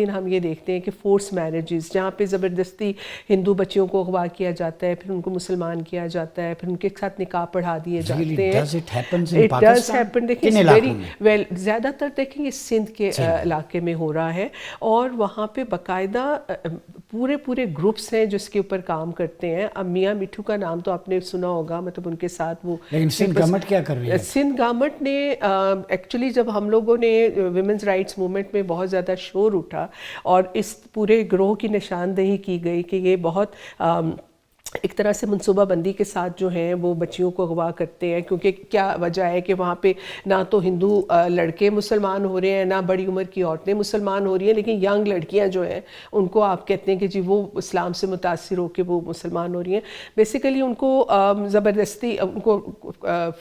دن ہم یہ دیکھتے ہیں کہ فورس میرجز جہاں پہ زبردستی ہندو بچیوں کو اغوا کیا جاتا ہے, پھر ان کو مسلمان کیا جاتا ہے, پھر ان کے ساتھ نکاح پڑھا دیے جاتے ہیں. It does happen. دیکھیں ویری ویل, زیادہ تر دیکھیں یہ سندھ کے علاقے میں ہو رہا ہے, اور وہاں پہ باقاعدہ پورے گروپس ہیں جو اس کے اوپر کام کرتے ہیں. اب میاں مٹھو کا نام تو آپ نے سنا ہوگا, مطلب ان کے ساتھ وہ, لیکن سندھ گورنمنٹ کیا کر رہی ہے؟ سندھ گورنمنٹ نے ایکچولی جب ہم لوگوں نے ویمنز رائٹس موومنٹ میں بہت زیادہ شور اٹھا اور اس پورے گروہ کی نشاندہی کی گئی کہ یہ بہت ایک طرح سے منصوبہ بندی کے ساتھ جو ہیں وہ بچیوں کو اغوا کرتے ہیں, کیونکہ کیا وجہ ہے کہ وہاں پہ نہ تو ہندو لڑکے مسلمان ہو رہے ہیں, نہ بڑی عمر کی عورتیں مسلمان ہو رہی ہیں, لیکن ینگ لڑکیاں جو ہیں ان کو آپ کہتے ہیں کہ جی وہ اسلام سے متاثر ہو کے وہ مسلمان ہو رہی ہیں. بیسیکلی ان کو زبردستی ان کو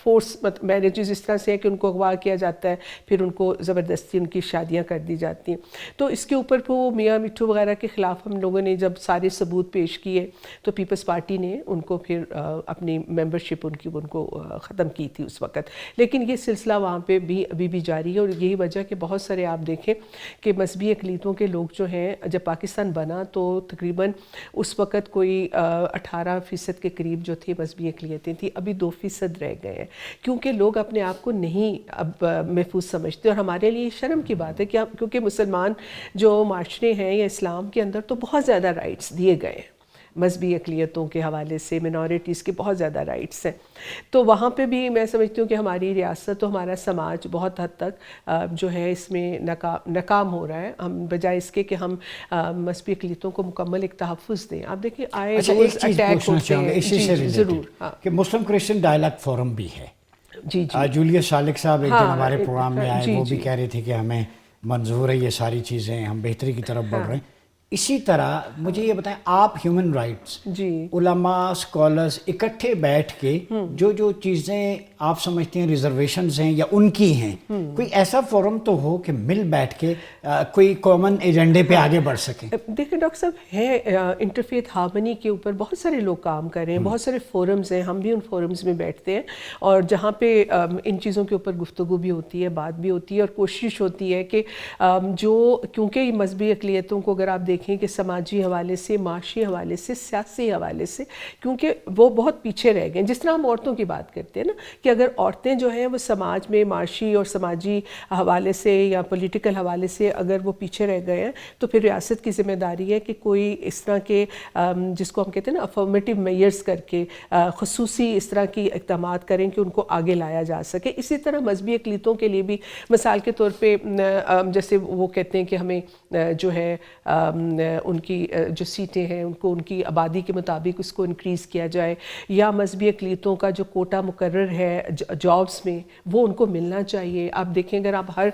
فورس میرجز اس طرح سے ہے کہ ان کو اغوا کیا جاتا ہے, پھر ان کو زبردستی ان کی شادیاں کر دی جاتی ہیں. تو اس کے اوپر وہ میاں مٹھو وغیرہ کے خلاف ہم لوگوں نے جب سارے ثبوت پیش کیے تو پیپلز پارٹی نے ان کو پھر اپنی ممبرشپ ان کو ختم کی تھی اس وقت. لیکن یہ سلسلہ وہاں پہ بھی ابھی بھی جاری ہے, اور یہی وجہ کہ بہت سارے آپ دیکھیں کہ مذہبی اقلیتوں کے لوگ جو ہیں, جب پاکستان بنا تو تقریباً اس وقت کوئی 18% کے قریب جو تھی مذہبی اقلیتیں تھیں, ابھی 2% رہ گئے ہیں, کیونکہ لوگ اپنے آپ کو نہیں اب محفوظ سمجھتے. اور ہمارے لیے شرم کی بات ہے کہ کیونکہ مسلمان جو معاشرے ہیں یا اسلام کے اندر تو بہت زیادہ رائٹس دیے گئے ہیں, مذہبی اقلیتوں کے حوالے سے منورٹیز کے بہت زیادہ رائٹس ہیں. تو وہاں پہ بھی میں سمجھتی ہوں کہ ہماری ریاست و ہمارا سماج بہت حد تک جو ہے اس میں ناکام ہو رہا ہے, ہم بجائے اس کے کہ ہم مذہبی اقلیتوں کو مکمل ایک تحفظ دیں. آپ دیکھیں آئے روز اٹیک ہوتے ہیں. اسی سے ضرور کہ مسلم کرسچن ڈائلاگ فورم بھی ہے. جی جولیس شالق صاحب ایک دن ہمارے پروگرام میں آئے, وہ بھی کہہ رہے تھے کہ ہمیں منظور ہے یہ ساری چیزیں, ہم بہتری کی طرف بڑھ رہے ہیں. اسی طرح مجھے یہ بتائیں, آپ ہیومن رائٹس علماء اسکالرز اکٹھے بیٹھ کے جو چیزیں آپ سمجھتے ہیں ریزرویشنز ہیں یا ان کی ہیں, کوئی ایسا فورم تو ہو کہ مل بیٹھ کے کوئی کامن ایجنڈے پہ آگے بڑھ سکیں؟ دیکھیں ڈاکٹر صاحب ہے انٹرفیتھ ہارمنی کے اوپر بہت سارے لوگ کام کر رہے ہیں, بہت سارے فورمز ہیں, ہم بھی ان فورمز میں بیٹھتے ہیں, اور جہاں پہ ان چیزوں کے اوپر گفتگو بھی ہوتی ہے, بات بھی ہوتی ہے, اور کوشش ہوتی ہے کہ جو کیونکہ مذہبی اقلیتوں کو اگر آپ دیکھیں کہ سماجی حوالے سے, معاشی حوالے سے, سیاسی حوالے سے, کیونکہ وہ بہت پیچھے رہ گئے. جس طرح ہم عورتوں کی بات کرتے ہیں نا کہ اگر عورتیں جو ہیں وہ سماج میں معاشی اور سماجی حوالے سے یا پولیٹیکل حوالے سے اگر وہ پیچھے رہ گئے ہیں, تو پھر ریاست کی ذمہ داری ہے کہ کوئی اس طرح کے جس کو ہم کہتے ہیں نا افرمیٹیو میئرز کر کے خصوصی اس طرح کی اقدامات کریں کہ ان کو آگے لایا جا سکے. اسی طرح مذہبی اقلیتوں کے لیے بھی مثال کے طور پہ جیسے وہ کہتے ہیں کہ ہمیں جو ہے ان کی جو سیٹیں ہیں ان کو ان کی آبادی کے مطابق اس کو انکریز کیا جائے, یا مذہبی اقلیتوں کا جو کوٹا مقرر ہے جابس میں وہ ان کو ملنا چاہیے. آپ دیکھیں اگر آپ ہر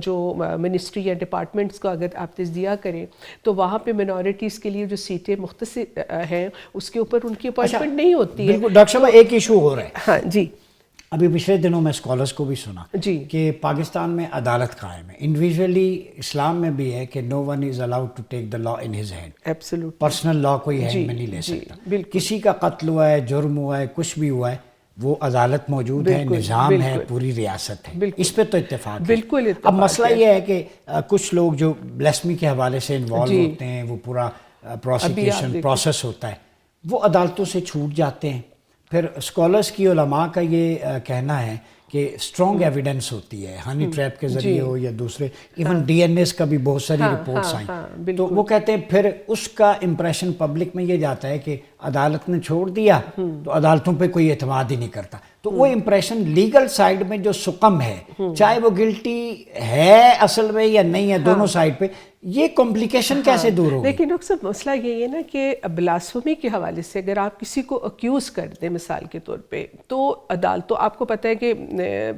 جو منسٹری یا ڈپارٹمنٹس کو اگر آپ تجزیہ کریں تو وہاں پہ منورٹیز کے لیے جو سیٹیں مختصر ہیں اس کے اوپر ان کی اپوائنٹمنٹ نہیں ہوتی ہے. ڈاکٹر صاحب ایک ایشو ہو رہا ہے. ہاں جی, ابھی پچھلے دنوں میں اسکالرس کو بھی سنا کہ پاکستان میں عدالت قائم ہے. انڈیویژلی اسلام میں بھی ہے کہ no one is allowed to take the law in his hand. Absolute personal law کوئی ہینڈ میں نہیں لے سکتا. کسی کا قتل ہوا ہے, جرم ہوا ہے, کچھ بھی ہوا ہے, وہ عدالت موجود ہے, نظام ہے, پوری ریاست ہے, اس پہ تو اتفاق ہے. بالکل. اب مسئلہ یہ ہے کہ کچھ لوگ جو بلیسمی کے حوالے سے انوالو ہوتے ہیں, وہ پورا پروسیکیوشن پروسیس ہوتا ہے, وہ عدالتوں سے چھوٹ جاتے ہیں. پھر اسکالرس کی علماء کا یہ کہنا ہے کہ اسٹرانگ ایویڈنس ہوتی ہے, ہنی ٹریپ کے ذریعے ہو یا دوسرے, ایون ڈی این ایس کا بھی بہت ساری رپورٹس آئیں. تو وہ کہتے ہیں پھر اس کا امپریشن پبلک میں یہ جاتا ہے کہ عدالت نے چھوڑ دیا تو عدالتوں پہ کوئی اعتماد ہی نہیں کرتا. تو وہ امپریشن لیگل سائیڈ میں جو سکم ہے, چاہے وہ گلٹی ہے اصل میں یا نہیں ہے, دونوں سائیڈ پہ یہ کمپلیکیشن کیسے دور ہوگی؟ لیکن ڈاکٹر صاحب مسئلہ یہ ہے نا کہ بلاسفمی کے حوالے سے اگر آپ کسی کو اکیوز کر دیں مثال کے طور پہ, تو عدالتوں, آپ کو پتہ ہے کہ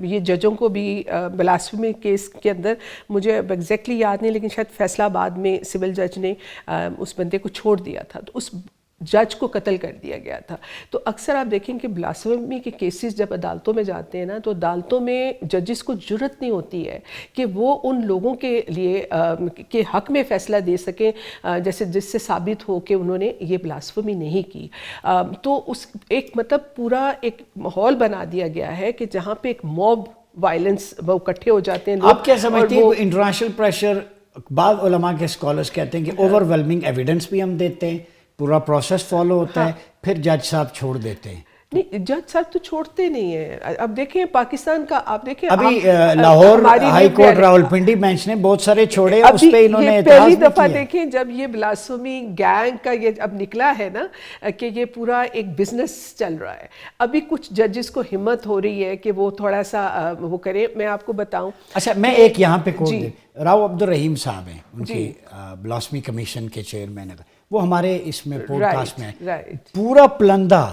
یہ ججوں کو بھی بلاسفمی کیس کے اندر, مجھے ایگزیکٹلی یاد نہیں لیکن شاید فیصلہ آباد میں سول جج نے اس بندے کو چھوڑ دیا تھا, تو اس جج کو قتل کر دیا گیا تھا. تو اکثر آپ دیکھیں کہ بلاسفمی کے کیسز جب عدالتوں میں جاتے ہیں نا, تو عدالتوں میں ججز کو جرت نہیں ہوتی ہے کہ وہ ان لوگوں کے لیے کے حق میں فیصلہ دے سکیں جیسے جس سے ثابت ہو کہ انہوں نے یہ بلاسفمی نہیں کی. تو اس ایک مطلب پورا ایک ماحول بنا دیا گیا ہے کہ جہاں پہ ایک موب وائلنس وہ اکٹھے ہو جاتے ہیں. آپ کیا سمجھتے ہیں انٹرنیشنل پریشر بعض علماء کے اسکالرس کہتے ہیں کہ اوور ویلمنگ ایویڈنس بھی ہم دیتے ہیں, پورا پروسیس فالو ہوتا ہے, پھر جج صاحب چھوڑ دیتے ہیں. نہیں, جج صاحب تو چھوڑتے نہیں ہیں. اب دیکھیں پاکستان کا, آپ دیکھیں ابھی Lahore high court Rawalpindi bench نے بہت سارے چھوڑے, اس پہ انہوں نے اعتراض پہلی بھی دفعہ کیا. دیکھیں جب یہ بلاسفمی گینگ کا یہ اب نکلا ہے نا کہ یہ پورا ایک بزنس چل رہا ہے, ابھی کچھ ججز کو ہمت ہو رہی ہے کہ وہ تھوڑا سا وہ کریں. میں آپ کو بتاؤں, اچھا میں ایک یہاں پہ کوٹ دے, راؤ عبدالرحیم صاحب ہیں, ان کی بلاسفمی کمیشن کے چیئرمین, وہ ہمارے اس میں پوڈ کاسٹ میں پورا پلندہ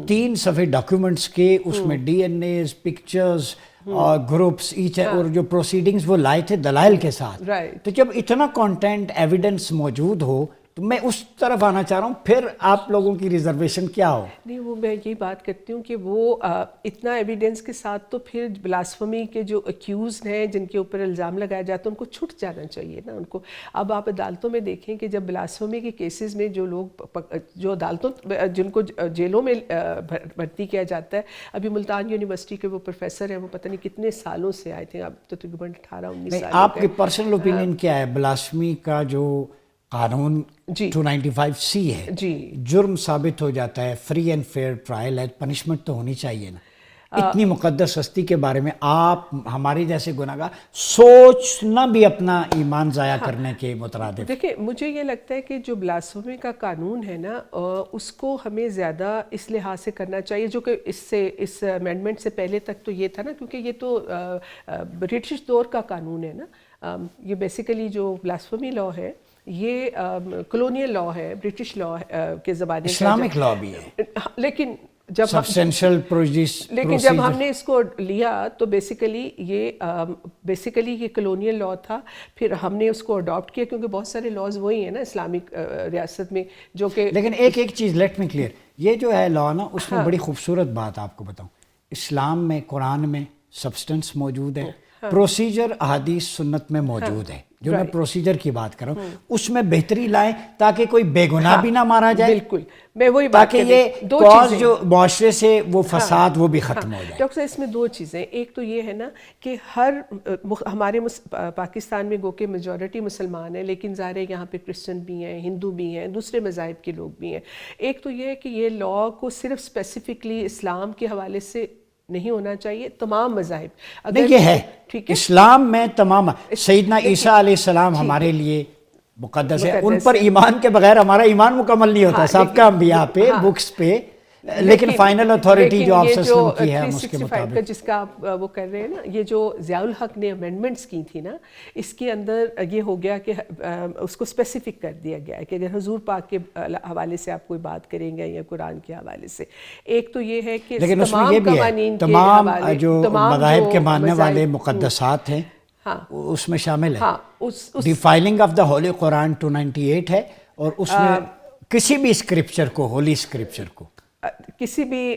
3 صفحے ڈاکیومنٹس کے, اس میں ڈی این ایز, پکچرز اور گروپس ایچ, اور جو پروسیڈنگز وہ لائے تھے دلائل کے ساتھ. تو جب اتنا کانٹینٹ ایویڈنس موجود ہو تو میں اس طرف آنا چاہ رہا ہوں, پھر آپ لوگوں کی ریزرویشن کیا ہو؟ نہیں, وہ میں یہی بات کرتی ہوں کہ وہ اتنا ایویڈنس کے ساتھ تو پھر بلاسفمی کے جو اکیوزڈ ہیں جن کے اوپر الزام لگایا جاتا ہے ان کو چھٹ جانا چاہیے نا ان کو. اب آپ عدالتوں میں دیکھیں کہ جب بلاسفمی کے کیسز میں جو لوگ جو عدالتوں جن کو جیلوں میں بھرتی کیا جاتا ہے, ابھی ملتان یونیورسٹی کے وہ پروفیسر ہیں, وہ پتہ نہیں کتنے سالوں سے آئے تھے, اب تو تقریباً 18-19 سال. آپ کی پرسنل اوپینین کیا ہے؟ بلاسفمی کا جو قانون 295C ہے, جرم ثابت ہو جاتا ہے, فری اینڈ فیئر ٹرائل ہے, پنشمنٹ تو ہونی چاہیے نا. اتنی مقدس ہستی کے بارے میں آپ ہمارے جیسے گناہگار سوچنا بھی اپنا ایمان ضائع کرنے کے مترادف. دیکھیں مجھے یہ لگتا ہے کہ جو بلاسفمی کا قانون ہے نا, اس کو ہمیں زیادہ اس لحاظ سے کرنا چاہیے, جو کہ اس امینڈمنٹ سے پہلے تک تو یہ تھا نا, کیونکہ یہ تو برٹش دور کا قانون ہے نا. یہ بیسیکلی جو بلاسفمی لا ہے یہ کلونیل لا ہے, برٹش لا کے زمانے, اسلامک لا بھی ہے, لیکن جب ہم نے اس کو لیا تو بیسیکلی یہ کلونیل لا تھا, پھر ہم نے اس کو اڈاپٹ کیا کیونکہ بہت سارے لاز وہی ہیں نا اسلامک ریاست میں جو کہ. لیکن ایک چیز لیٹ می کلیئر, یہ جو ہے لا نا, اس میں بڑی خوبصورت بات آپ کو بتاؤں, اسلام میں قرآن میں سبسٹنس موجود ہے, پروسیجر احادیث سنت میں موجود ہے. جو میں پروسیجر کی بات کر رہا ہوں اس میں بہتری لائیں تاکہ کوئی بے گناہ بھی نہ مارا جائے. بالکل, میں وہی بات تاکہ یہ کاز جو معاشرے سے وہ فساد وہ بھی ختم ہو جائے. ڈاکٹر صاحب اس میں 2 چیزیں, ایک تو یہ ہے نا کہ ہمارے پاکستان میں گو کہ میجورٹی مسلمان ہیں, لیکن ظاہر ہے یہاں پہ کرسچن بھی ہیں, ہندو بھی ہیں, دوسرے مذاہب کے لوگ بھی ہیں. ایک تو یہ ہے کہ یہ لا کو صرف اسپیسیفکلی اسلام کے حوالے سے نہیں ہونا چاہیے, تمام مذاہب. اگر یہ ہے اسلام میں تمام, سیدنا عیسیٰ علیہ السلام ہمارے لیے مقدس ہے, ان پر ایمان کے بغیر ہمارا ایمان مکمل نہیں ہوتا. سب کا انبیاء پہ, بکس پہ, لیکن فائنل اتھارٹی جو آپ سسٹم کی ہے اس کے مطابق. جس کا آپ وہ کر رہے ہیں نا, یہ جو ضیاء الحق نے امینڈمنٹس کی تھی نا, اس کے اندر یہ ہو گیا کہ اس کو اسپیسیفک کر دیا گیا ہے کہ اگر حضور پاک کے حوالے سے آپ کوئی بات کریں گے یا قرآن کے حوالے سے. ایک تو یہ ہے کہ لیکن اس میں یہ بھی ہے تمام جو مذاہب کے ماننے والے مقدسات ہیں اس میں شامل ہے. ڈیفائلنگ آف دا ہولی قرآن 298 ہے, اور اس میں کسی بھی اسکرپچر کو, ہولی اسکرپچر کو, کسی بھی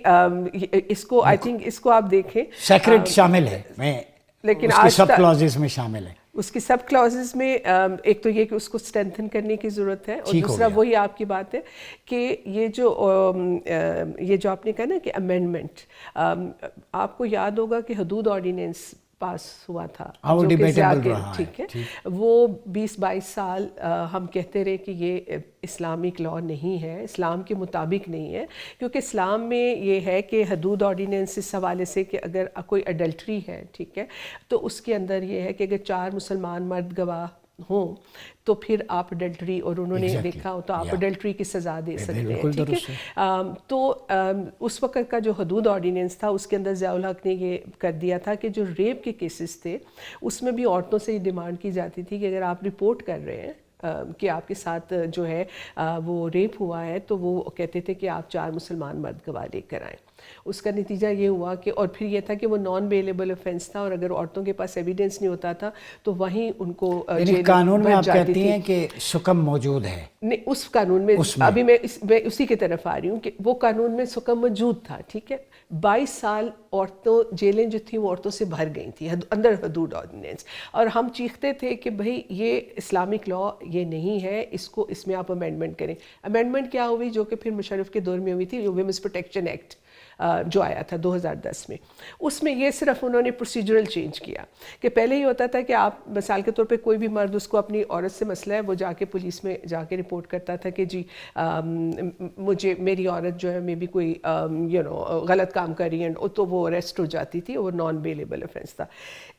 اس کو آئی تھنک اس کو آپ دیکھیں سیکرڈ شامل ہے, لیکن اس کی سب کلازز میں شامل ہے. اس کی سب کلازز میں ایک تو یہ کہ اس کو اسٹرینتھن کرنے کی ضرورت ہے, اور دوسرا وہی آپ کی بات ہے کہ یہ جو آپ نے کہا نا کہ امینڈمنٹ, آپ کو یاد ہوگا کہ حدود آرڈیننس پاس ہوا تھا جو کہ ٹھیک ہے, وہ 20-22 سال ہم کہتے رہے کہ یہ اسلامک لا نہیں ہے, اسلام کے مطابق نہیں ہے, کیونکہ اسلام میں یہ ہے کہ حدود آرڈیننس اس حوالے سے کہ اگر کوئی اڈلٹری ہے, ٹھیک ہے, تو اس کے اندر یہ ہے کہ اگر 4 مسلمان مرد گواہ ہوں تو پھر آپ اڈلٹری, اور انہوں نے دیکھا ہو تو آپ اڈلٹری کی سزا دے سکتے ہیں, ٹھیک ہے. تو اس وقت کا جو حدود آرڈیننس تھا اس کے اندر ضیاء الحق نے یہ کر دیا تھا کہ جو ریپ کے کیسز تھے اس میں بھی عورتوں سے یہ ڈیمانڈ کی جاتی تھی کہ اگر آپ رپورٹ کر رہے ہیں کہ آپ کے ساتھ جو ہے وہ ریپ ہوا ہے, تو وہ کہتے تھے کہ آپ 4 مسلمان مرد گواہ لے کر آئیں. اس کا نتیجہ یہ ہوا کہ, اور پھر یہ تھا کہ وہ نان بیلیبل افینس تھا, اور اگر عورتوں کے پاس ایویڈنس نہیں ہوتا تھا تو وہیں ان کو قانون میں آپ کہتی ہیں کہ سکم موجود ہے. نہیں, اس قانون میں ابھی میں اسی کی طرف آ رہی ہوں کہ وہ قانون میں سکم موجود تھا, ٹھیک ہے. 22 سال عورتوں جیلیں جو تھیں وہ عورتوں سے بھر گئی تھیں اندر حدود آرڈیننس, اور ہم چیختے تھے کہ بھئی یہ اسلامک لا یہ نہیں ہے, اس میں آپ امینڈمنٹ کریں. امینڈمنٹ کیا ہوئی جو کہ پھر مشرف کے دور میں ہوئی تھی, ویمنس پروٹیکشن ایکٹ, جو آیا تھا 2010 میں. اس میں یہ صرف انہوں نے پروسیجرل چینج کیا کہ پہلے یہ ہوتا تھا کہ آپ مثال کے طور پہ کوئی بھی مرد اس کو اپنی عورت سے مسئلہ ہے وہ جا کے پولیس میں جا کے رپورٹ کرتا تھا کہ جی مجھے میری عورت جو ہے میں بھی کوئی غلط کام کر رہی ہے تو وہ اریسٹ ہو جاتی تھی, وہ نان بیلیبل افینس تھا.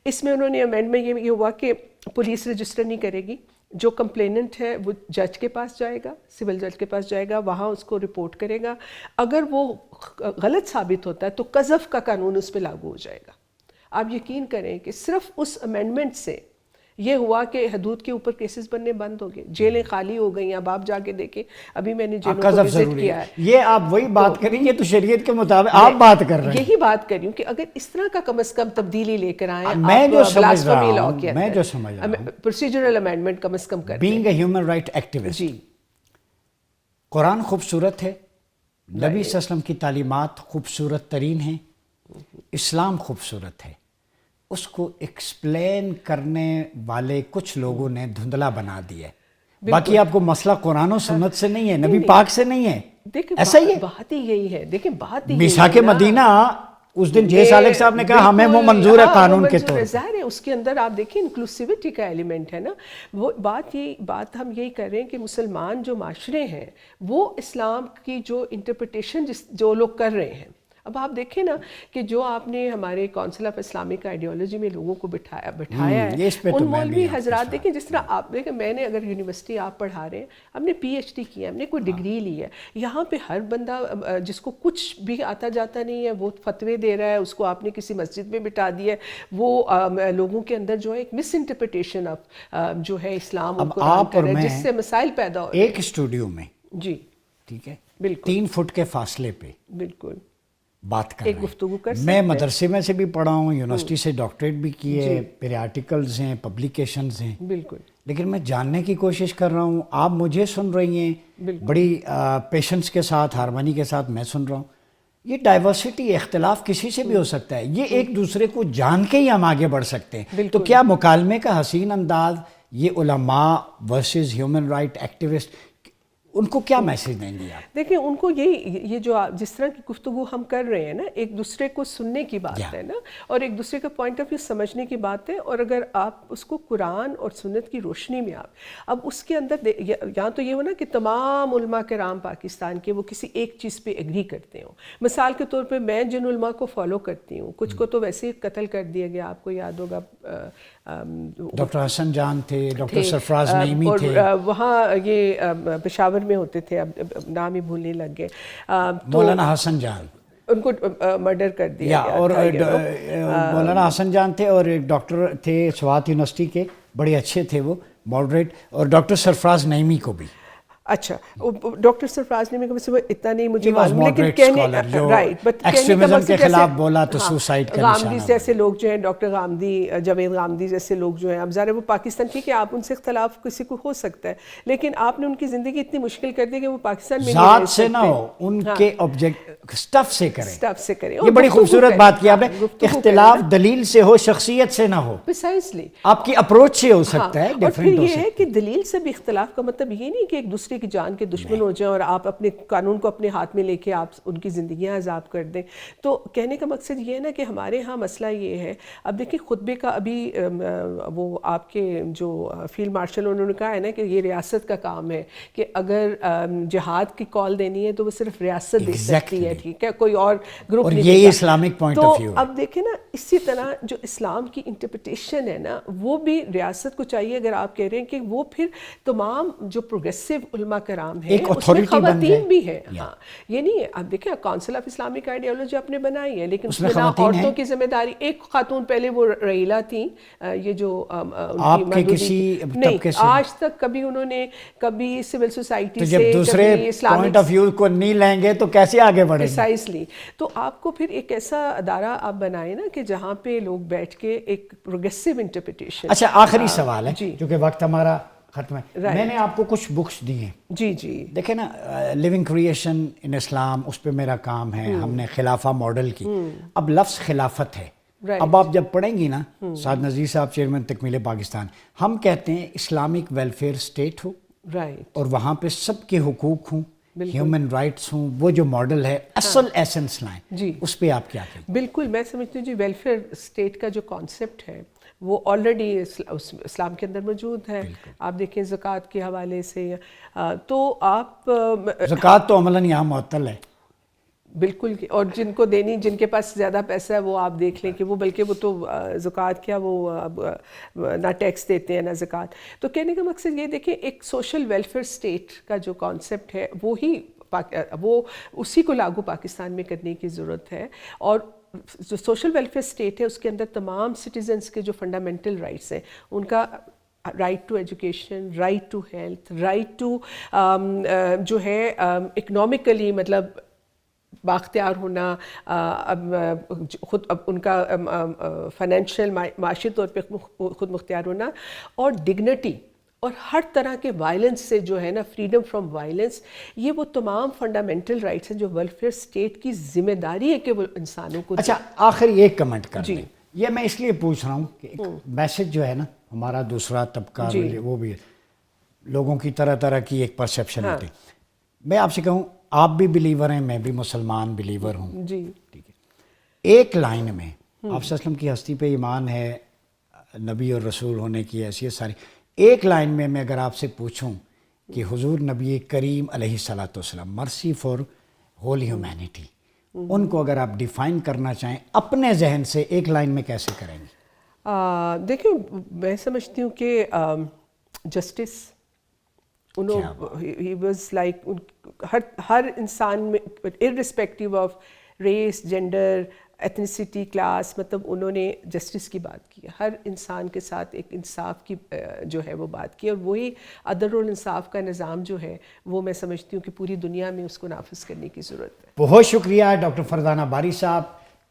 اس میں انہوں نے امینڈمنٹ یہ ہوا کہ پولیس رجسٹر نہیں کرے گی, جو کمپلیننٹ ہے وہ جج کے پاس جائے گا, سول جج کے پاس جائے گا, وہاں اس کو رپورٹ کرے گا. اگر وہ غلط ثابت ہوتا ہے تو قذف کا قانون اس پہ لاگو ہو جائے گا. آپ یقین کریں کہ صرف اس امینڈمنٹ سے یہ ہوا کہ حدود کے اوپر کیسز بننے بند ہو گئے, جیلیں خالی ہو گئیں. اب آپ جا کے دیکھیں, ابھی میں نے جیلوں کو وزٹ کیا ہے. یہ آپ وہی بات کریں, یہ تو شریعت کے مطابق آپ بات کر رہے ہیں. یہی بات کر رہی ہوں کہ اگر اس طرح کا کم از کم تبدیلی لے کر آئیں, میں جو سمجھ رہا ہوں پروسیجرل امینڈمنٹ کم از کم کر being a human right activist, جی قرآن خوبصورت ہے, نبی صلی اللہ علیہ وسلم کی تعلیمات خوبصورت ترین ہیں, اسلام خوبصورت ہے, اس کو ایکسپلین کرنے والے کچھ لوگوں نے دھندلا بنا دیا ہے. باقی آپ کو مسئلہ قرآن و سنت سے نہیں ہے, نبی پاک سے نہیں ہے, ایسا ہی ہے. بات ہی یہی ہے. دیکھیں بات ہی میثاق مدینہ اس دن جے سالک صاحب نے کہا ہمیں وہ منظور ہے قانون کے طور پر. ظاہر ہے اس کے اندر آپ دیکھیں انکلوسیوٹی کا ایلیمنٹ ہے نا. وہ بات ہم یہی کر رہے ہیں کہ مسلمان جو معاشرے ہیں وہ اسلام کی جو انٹرپریٹیشن جو لوگ کر رہے ہیں, اب آپ دیکھیں نا کہ جو آپ نے ہمارے کونسل آف اسلامک آئیڈیالوجی میں لوگوں کو بٹھایا ہے, ان مولوی حضرات دیکھیں جس طرح آپ دیکھیں, میں نے اگر یونیورسٹی آپ پڑھا رہے ہیں, ہم نے پی ایچ ڈی کیا, ہم نے کوئی ڈگری لی ہے, یہاں پہ ہر بندہ جس کو کچھ بھی آتا جاتا نہیں ہے وہ فتوے دے رہا ہے, اس کو آپ نے کسی مسجد میں بٹھا دیا ہے, وہ لوگوں کے اندر جو ہے ایک مس انٹرپریٹیشن آف جو ہے اسلام اور قرآن کر رہا ہے, جس سے مسائل پیدا ہو رہے ہیں. ایک اسٹوڈیو میں جی ٹھیک ہے, بالکل 3 فٹ کے فاصلے پہ بالکل بات کر رہے ہیں. گفتگو کر میں مدرسے میں سے بھی پڑھا ہوں, یونیورسٹی سے ڈاکٹریٹ بھی کی ہے, میرے آرٹیکلز ہیں, پبلیکیشنز ہیں, بالکل, لیکن میں جاننے کی کوشش کر رہا ہوں, آپ مجھے سن رہی ہیں بڑی پیشنس کے ساتھ, ہارمونی کے ساتھ میں سن رہا ہوں. یہ ڈائیورسٹی, اختلاف کسی سے بھی ہو سکتا ہے, یہ ایک دوسرے کو جان کے ہی ہم آگے بڑھ سکتے ہیں. تو کیا مکالمے کا حسین انداز, یہ علماء ورسز ہیومن رائٹ ایکٹیوسٹ, ان کو کیا میسیج دیں گے آپ؟ دیکھیں ان کو یہ جو جس طرح کی گفتگو ہم کر رہے ہیں نا, ایک دوسرے کو سننے کی بات ہے نا, اور ایک دوسرے کا پوائنٹ آف ویو سمجھنے کی بات ہے. اور اگر آپ اس کو قرآن اور سنت کی روشنی میں اب اس کے اندر یہاں تو یہ ہو نا کہ تمام علماء کرام پاکستان کے وہ کسی ایک چیز پہ ایگری کرتے ہوں. مثال کے طور پہ میں جن علماء کو فالو کرتی ہوں, کچھ کو تو ویسے ہی قتل کر دیا گیا, آپ کو یاد ہوگا ڈاکٹر حسن جان تھے, ڈاکٹر سرفراز نعیمی تھے, وہاں یہ پشاور میں ہوتے تھے, اب نام ہی بھولنے لگ گئے, مولانا حسن جان, ان کو مرڈر کر دیا گیا. اور مولانا حسن جان تھے, اور ایک ڈاکٹر تھے سوات یونیورسٹی کے, بڑے اچھے تھے وہ, ماڈریٹ, اور ڈاکٹر سرفراز نعیمی کو بھی. اچھا, ڈاکٹر سرفراز نے وہ اتنا نہیں مجھے معلوم, لیکن ایکسٹریمزم کے خلاف بولا تو سوسائڈ کا نشانہ. غامدی جیسے لوگ جو ہیں, ڈاکٹر غامدی, جاوید غامدی جیسے لوگ جو ہیں, اب ظاہر وہ پاکستان, ٹھیک ہے آپ ان سے اختلاف کسی کو ہو سکتا ہے, لیکن آپ نے ان کی زندگی اتنی مشکل کر دی کہ وہ پاکستان میں ذات سے نہ ہو, ان کے آبجیکٹ سٹف سے کریں. سٹف سے کریں. یہ بڑی خوبصورت بات کی آپ نے, اختلاف دلیل سے ہو, شخصیت سے نہ ہو. پریسائزلی آپ کی اپروچ سے ہو سکتا ہے, اور پھر یہ ہے کہ دلیل سے بھی اختلاف کا مطلب یہ نہیں کہ ایک دوسرے کی جان کے دشمن ہو جائیں اور آپ اپنے قانون کو اپنے ہاتھ میں لے کے آپ ان کی زندگیاں عذاب کر دیں. تو کہنے کا مقصد یہ ہے نا کہ ہمارے ہاں مسئلہ یہ ہے, اب دیکھیں خطبے کا ابھی وہ آپ کے جو فیلڈ مارشل انہوں نے کہا ہے نا کہ یہ ریاست کا کام ہے کہ اگر جہاد کی کال دینی ہے تو وہ صرف ریاست دے سکتی ہے, ٹھیک ہے, کوئی اور گروپ نہیں. یہی اسلامک پوائنٹ آف ویو. تو اب دیکھیں نا اسی طرح جو اسلام کی انٹرپریٹیشن ہے نا, وہ بھی ریاست کو چاہیے, اگر آپ کہہ رہے ہیں کہ وہ پھر تمام جو پروگریسو علماء کرام ہیں اس میں خواتین بھی ہیں. ہاں, یہ نہیں ہے, اب دیکھیں کونسل آف اسلامک آئیڈیالوجی آپ نے بنائی ہے, لیکن اس میں نہ عورتوں کی ذمہ داری. ایک خاتون پہلے وہ رحیلہ تھیں, یہ جو آپ کے کسی نہیں, آج تک کبھی انہوں نے کبھی سول سوسائٹی سے, جب دوسرے پوائنٹ آف ویو کو نہیں لیں گے تو کیسے آگے بڑھیں گے؟ پریسائزلی. تو آپ کو پھر ایک ایسا ادارہ آپ بنائیں نا کہ جہاں پہ لوگ بیٹھ کے ایک پروگریسو انٹرپریٹیشن. اچھا, آخری سوال ہے کیونکہ وقت ہمارا ختم ہے. میں نے آپ کو کچھ بکس دی ہیں. جی جی, دیکھیں نا, لیونگ کریشن ان اسلام, اس پہ میرا کام ہے, ہم نے خلافہ ماڈل کی. اب لفظ خلافت ہے, اب آپ جب پڑھیں گی نا, سعد نذیر صاحب چیئرمین تکمیل پاکستان, ہم کہتے ہیں اسلامک ویلفیئر اسٹیٹ ہو, اور وہاں پہ سب کے حقوق ہوں, ہیومن رائٹس ہوں، وہ جو ماڈل ہے اصل ایسنس لائیں، جی اس پہ آپ کیا کہیں؟ بالکل، میں سمجھتی ہوں جی ویلفیئر اسٹیٹ کا جو کانسیپٹ ہے وہ آلریڈی اسلام کے اندر موجود ہے. آپ دیکھیں زکوٰۃ کے حوالے سے تو آپ زکوٰۃ تو عملاً یہاں معطل ہے. بالکل، اور جن کو دینی، جن کے پاس زیادہ پیسہ ہے وہ آپ دیکھ لیں کہ وہ بلکہ وہ تو زکوٰۃ کیا، وہ نہ ٹیکس دیتے ہیں نہ زکوٰۃ. تو کہنے کا مقصد یہ دیکھیں ایک سوشل ویلفیئر اسٹیٹ کا جو کانسیپٹ ہے وہ اسی کو لاگو پاکستان میں کرنے کی ضرورت ہے. اور جو سوشل ویلفیئر اسٹیٹ ہے اس کے اندر تمام سٹیزنس کے جو فنڈامنٹل رائٹس ہیں، ان کا right to education, right to health, right to جو ہے اکنامکلی مطلب بااختیار ہونا، خود ان کا فائنینشیل معاشی طور پہ خود مختار ہونا، اور ڈگنیٹی، اور ہر طرح کے وائلنس سے جو ہے نا فریڈم فرام وائلنس. یہ وہ تمام فنڈامنٹل رائٹس ہیں جو ویلفیئر اسٹیٹ کی ذمہ داری ہے کہ وہ انسانوں کو. اچھا آخر ایک کمنٹ کر دیں، یہ میں اس لیے پوچھ رہا ہوں کہ ایک میسج جو ہے نا ہمارا دوسرا طبقہ وہ بھی لوگوں کی طرح طرح کی ایک پرسیپشن ہوتی ہے. میں آپ سے کہوں آپ بھی بلیور ہیں، میں بھی مسلمان بلیور ہوں، جی ٹھیک ہے. ایک لائن میں آپ صلی اللہ علیہ وسلم کی ہستی پہ ایمان ہے، نبی اور رسول ہونے کی حیثیت ساری، ایک لائن میں اگر آپ سے پوچھوں کہ حضور نبی کریم علیہ الصلوۃ والسلام، مرسی فار ہول ہیومینٹی، ان کو اگر آپ ڈیفائن کرنا چاہیں اپنے ذہن سے ایک لائن میں کیسے کریں گے؟ دیکھیں میں سمجھتی ہوں کہ جسٹس، ہی واز لائک ہر انسان میں irrespective of race, gender, ethnicity, class, مطلب انہوں نے جسٹس کی بات کی، ہر انسان کے ساتھ ایک انصاف کی جو ہے وہ بات کی. اور وہی عدل اور انصاف کا نظام جو ہے وہ میں سمجھتی ہوں کہ پوری دنیا میں اس کو نافذ کرنے کی ضرورت ہے. بہت شکریہ ڈاکٹر فرزانہ باری صاحب.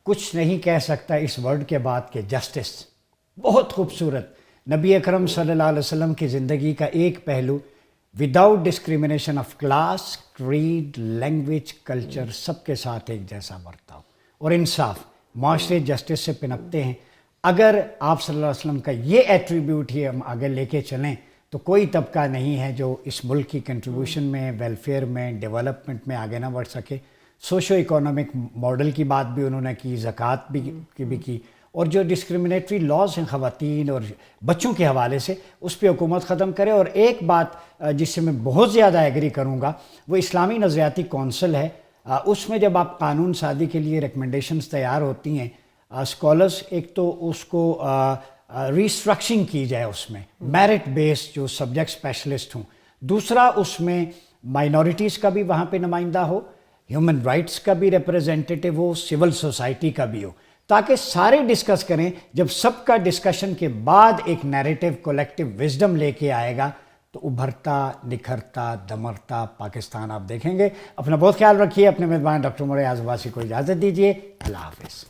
کچھ نہیں کہہ سکتا اس ورڈ کے بعد کہ جسٹس. بہت خوبصورت. نبی اکرم صلی اللہ علیہ وسلم کی زندگی کا ایک پہلو without discrimination of class, creed, language, culture, سب کے ساتھ ایک جیسا برتاؤ اور انصاف. معاشرے جسٹس سے پنپتے ہیں. اگر آپ صلی اللہ علیہ وسلم کا یہ ایٹریبیوٹ ہی ہم آگے لے کے چلیں تو کوئی طبقہ نہیں ہے جو اس ملک کی کنٹریبیوشن میں، ویلفیئر میں، ڈیولپمنٹ میں آگے نہ بڑھ سکے. سوشو اکانومک ماڈل کی بات بھی انہوں نے کی، زکوٰۃ بھی کی، اور جو ڈسکرمنیٹری لاز ہیں خواتین اور بچوں کے حوالے سے اس پہ حکومت ختم کرے. اور ایک بات جس سے میں بہت زیادہ ایگری کروں گا وہ اسلامی نظریاتی کونسل ہے. اس میں جب آپ قانون سازی کے لیے ریکمنڈیشنز تیار ہوتی ہیں، اسکالرس ایک تو اس کو ریسٹرکچرنگ کی جائے، اس میں میرٹ بیس جو سبجیکٹ اسپیشلسٹ ہوں. دوسرا اس میں مائنورٹیز کا بھی وہاں پہ نمائندہ ہو، ہیومن رائٹس کا بھی ریپرزینٹیٹیو ہو، سول سوسائٹی کا بھی ہو، تاکہ سارے ڈسکس کریں. جب سب کا ڈسکشن کے بعد ایک نیریٹو کولیکٹیو وزڈم لے کے آئے گا تو ابھرتا، نکھرتا، دمرتا پاکستان آپ دیکھیں گے. اپنا بہت خیال رکھیے. اپنے میزبان ڈاکٹر عمر ایاز عباسی کو اجازت دیجیے. اللہ حافظ.